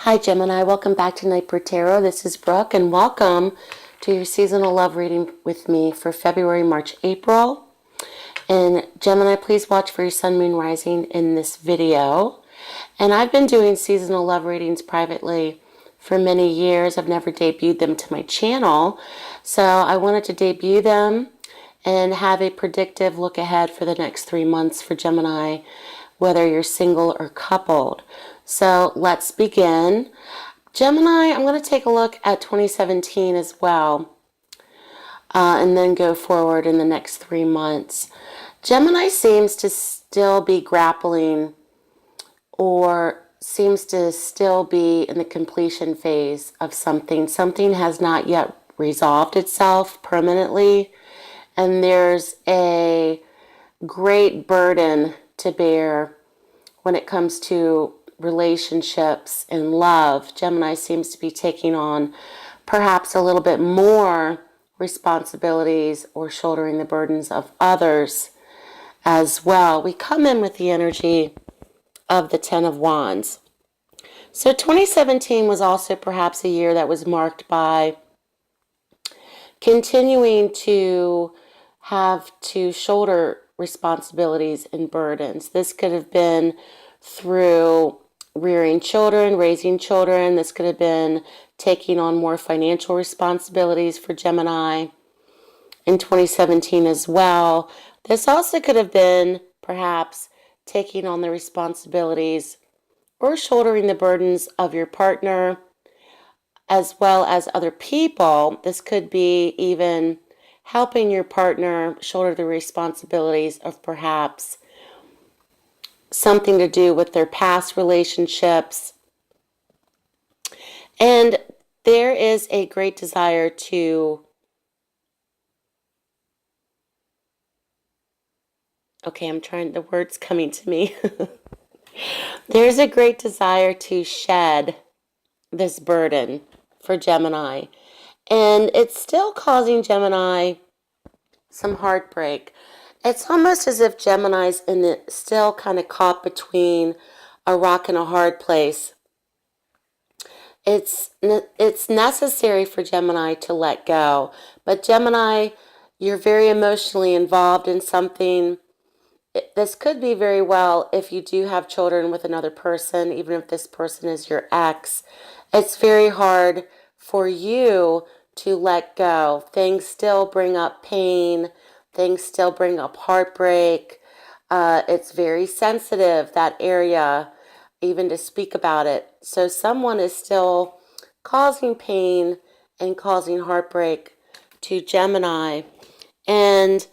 Hi Gemini, welcome back to Night Per Tarot. This is Brooke and welcome to your seasonal love reading with me for February, March, April. And Gemini, please watch for your sun, moon, rising in this video. And I've been doing seasonal love readings privately for many years. I've never debuted them to my channel. So I wanted to debut them and have a predictive look ahead for the next 3 months for Gemini, whether you're single or coupled. So let's begin. Gemini, I'm going to take a look at 2017 as well, and then go forward in the next 3 months. Gemini seems to still be grappling or seems to still be in the completion phase of something. Something has not yet resolved itself permanently, and there's a great burden to bear when it comes to relationships and love. Gemini seems to be taking on perhaps a little bit more responsibilities or shouldering the burdens of others as well. We come in with the energy of the Ten of Wands. So 2017 was also perhaps a year that was marked by continuing to have to shoulder responsibilities and burdens. This could have been through rearing children, raising children. This could have been taking on more financial responsibilities for Gemini in 2017 as well. This also could have been perhaps taking on the responsibilities or shouldering the burdens of your partner as well as other people. This could be even helping your partner shoulder the responsibilities of perhaps something to do with their past relationships. And there is a great desire to, the words coming to me. There's a great desire to shed this burden for Gemini. And it's still causing Gemini some heartbreak. It's almost as if Gemini's still kind of caught between a rock and a hard place. It's necessary for Gemini to let go. But Gemini, you're very emotionally involved in something. This could be very well if you do have children with another person, even if this person is your ex. It's very hard for you to let go. Things still bring up pain. Things still bring up heartbreak. It's very sensitive, that area, even to speak about it. So someone is still causing pain and causing heartbreak to Gemini. And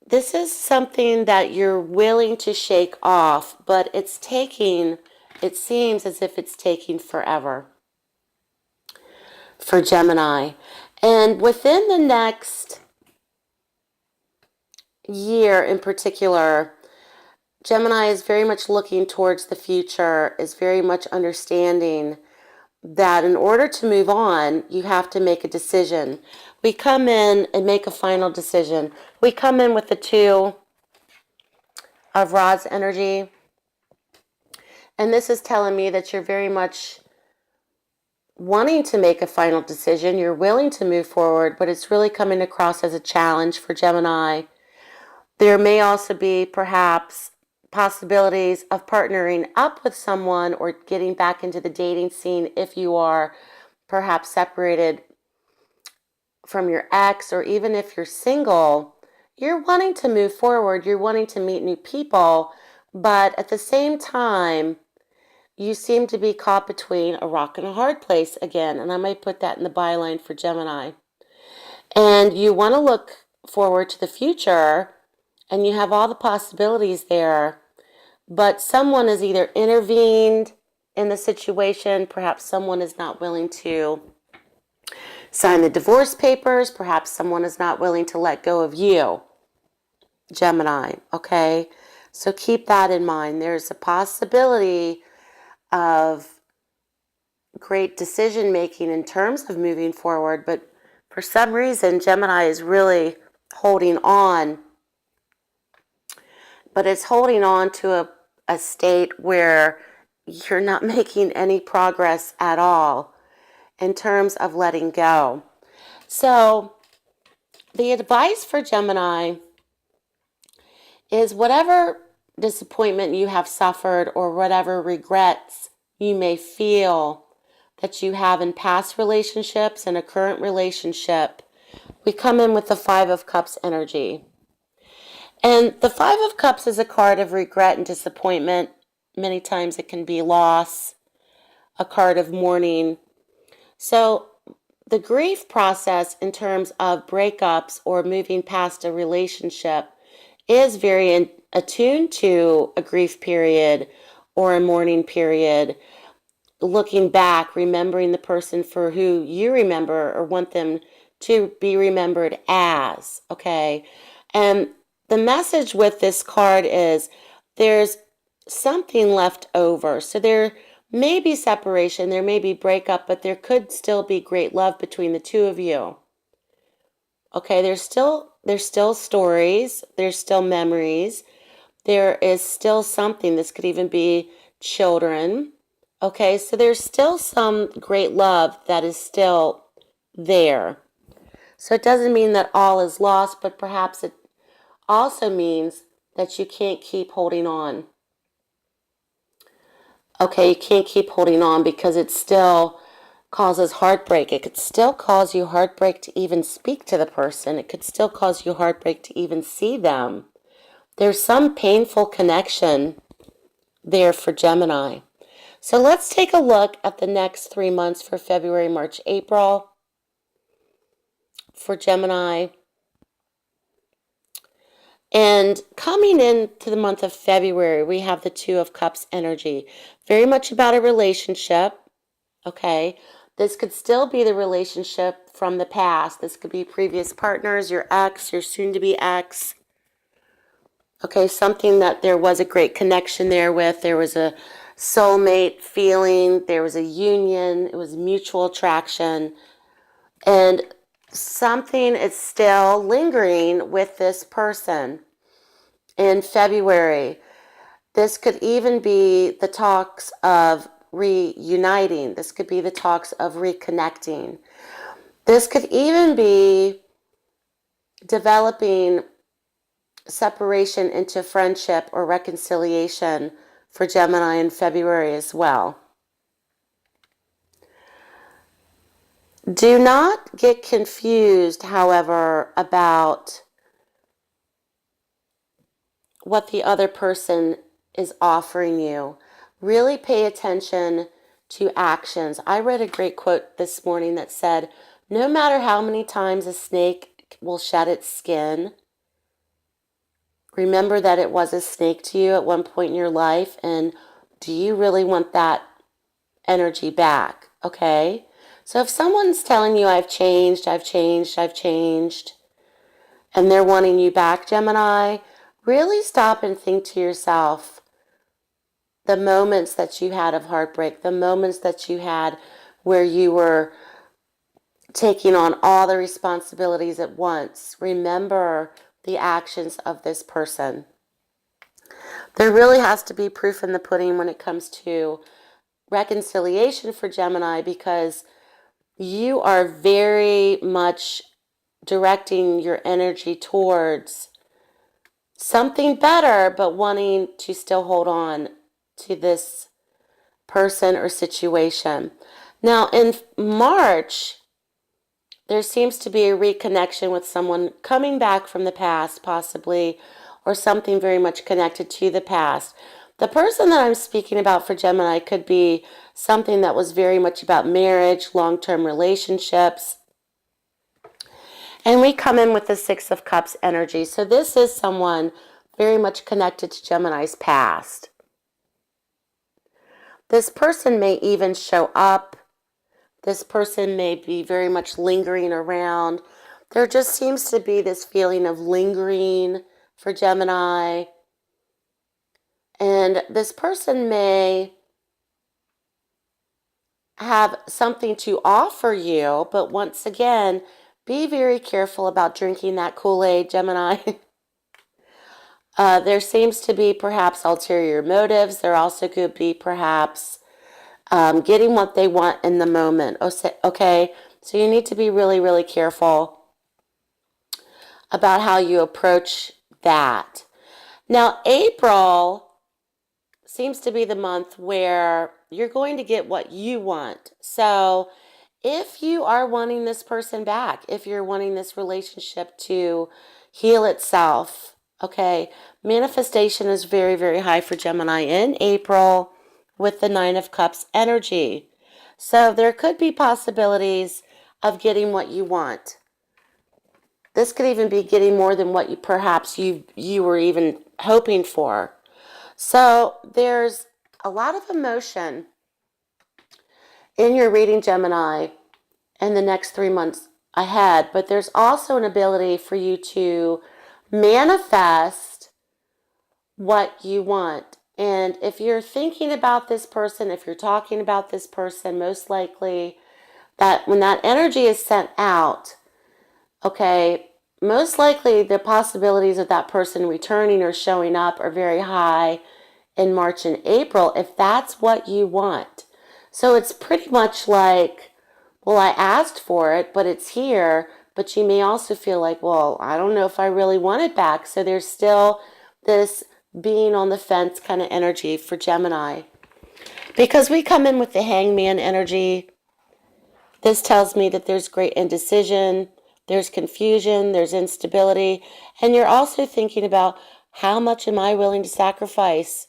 this is something that you're willing to shake off, but it seems as if it's taking forever for Gemini. And within the next year in particular, Gemini is very much looking towards the future, is very much understanding that in order to move on, you have to make a decision. We come in and make a final decision. We come in with the Two of Rods energy. And this is telling me that you're very much wanting to make a final decision. You're willing to move forward, but it's really coming across as a challenge for Gemini. There may also be perhaps possibilities of partnering up with someone or getting back into the dating scene if you are perhaps separated from your ex, or even if you're single. You're wanting to move forward, you're wanting to meet new people, but at the same time, you seem to be caught between a rock and a hard place again, and I might put that in the byline for Gemini. And you want to look forward to the future, and you have all the possibilities there, but someone has either intervened in the situation, perhaps someone is not willing to sign the divorce papers, perhaps someone is not willing to let go of you, Gemini, okay? So keep that in mind. There's a possibility of great decision making in terms of moving forward, but for some reason, Gemini is really holding on. But it's holding on to a state where you're not making any progress at all in terms of letting go. So the advice for Gemini is whatever disappointment you have suffered or whatever regrets you may feel that you have in past relationships and a current relationship, we come in with the Five of Cups energy. And the Five of Cups is a card of regret and disappointment. Many times it can be loss, a card of mourning. So the grief process in terms of breakups or moving past a relationship is very attuned to a grief period or a mourning period, looking back, remembering the person for who you remember or want them to be remembered as, okay? And the message with this card is there's something left over. So there may be separation, there may be breakup, but there could still be great love between the two of you. Okay, there's still stories, there's still memories, there is still something. This could even be children. Okay, so there's still some great love that is still there. So it doesn't mean that all is lost, but perhaps it also means that you can't keep holding on. Okay, you can't keep holding on because it still causes heartbreak. It could still cause you heartbreak to even speak to the person. It could still cause you heartbreak to even see them. There's some painful connection there for Gemini. So let's take a look at the next 3 months for February, March, April for Gemini. And coming into the month of February, we have the Two of Cups energy. Very much about a relationship, okay? This could still be the relationship from the past. This could be previous partners, your ex, your soon-to-be ex. Okay, something that there was a great connection there with. There was a soulmate feeling. There was a union. It was mutual attraction. And something is still lingering with this person in February. This could even be the talks of reuniting. This could be the talks of reconnecting. This could even be developing separation into friendship or reconciliation for Gemini in February as well. Do not get confused, however, about what the other person is offering you. Really pay attention to actions. I read a great quote this morning that said, no matter how many times a snake will shed its skin, remember that it was a snake to you at one point in your life, and do you really want that energy back? Okay? So if someone's telling you, I've changed, and they're wanting you back, Gemini, really stop and think to yourself the moments that you had of heartbreak, the moments that you had where you were taking on all the responsibilities at once. Remember the actions of this person. There really has to be proof in the pudding when it comes to reconciliation for Gemini, because you are very much directing your energy towards something better, but wanting to still hold on to this person or situation. Now, in March, there seems to be a reconnection with someone coming back from the past, possibly, or something very much connected to the past. The person that I'm speaking about for Gemini could be something that was very much about marriage, long-term relationships. And we come in with the Six of Cups energy. So this is someone very much connected to Gemini's past. This person may even show up. This person may be very much lingering around. There just seems to be this feeling of lingering for Gemini. And this person may have something to offer you, but once again, be very careful about drinking that Kool-Aid, Gemini. There seems to be perhaps ulterior motives. There also could be perhaps getting what they want in the moment. Okay, so you need to be really, really careful about how you approach that. Now, April seems to be the month where you're going to get what you want. So, if you are wanting this person back, if you're wanting this relationship to heal itself, okay, manifestation is very, very high for Gemini in April with the Nine of Cups energy. So, there could be possibilities of getting what you want. This could even be getting more than what you were even hoping for. So there's a lot of emotion in your reading, Gemini, in the next 3 months ahead, but there's also an ability for you to manifest what you want. And if you're thinking about this person, if you're talking about this person, most likely that when that energy is sent out, okay, most likely the possibilities of that person returning or showing up are very high in March and April if that's what you want. So it's pretty much like, well, I asked for it, but it's here. But you may also feel like, well, I don't know if I really want it back. So there's still this being on the fence kind of energy for Gemini. Because we come in with the hangman energy, this tells me that there's great indecision, there's confusion, there's instability, and you're also thinking about how much am I willing to sacrifice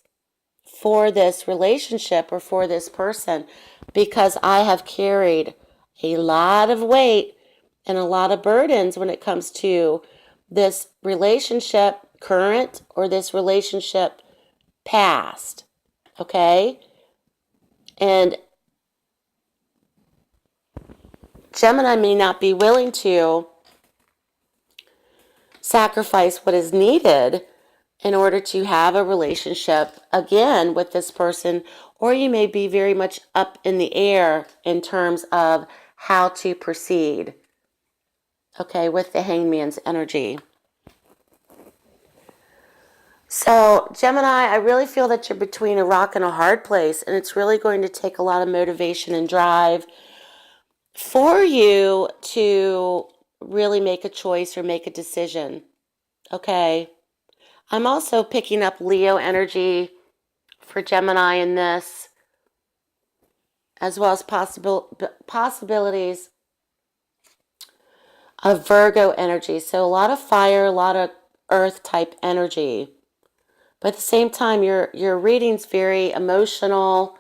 for this relationship or for this person, because I have carried a lot of weight and a lot of burdens when it comes to this relationship current or this relationship past. Okay? And Gemini may not be willing to sacrifice what is needed in order to have a relationship again with this person, or you may be very much up in the air in terms of how to proceed, okay, with the hangman's energy. So, Gemini, I really feel that you're between a rock and a hard place, and it's really going to take a lot of motivation and drive for you to really make a choice or make a decision, okay? I'm also picking up Leo energy for Gemini in this, as well as possibilities of Virgo energy. So a lot of fire, a lot of earth type energy. But at the same time, your reading's very emotional,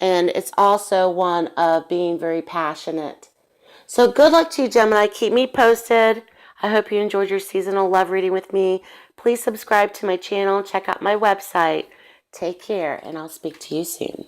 and it's also one of being very passionate. So good luck to you, Gemini. Keep me posted. I hope you enjoyed your seasonal love reading with me. Please subscribe to my channel. Check out my website. Take care, and I'll speak to you soon.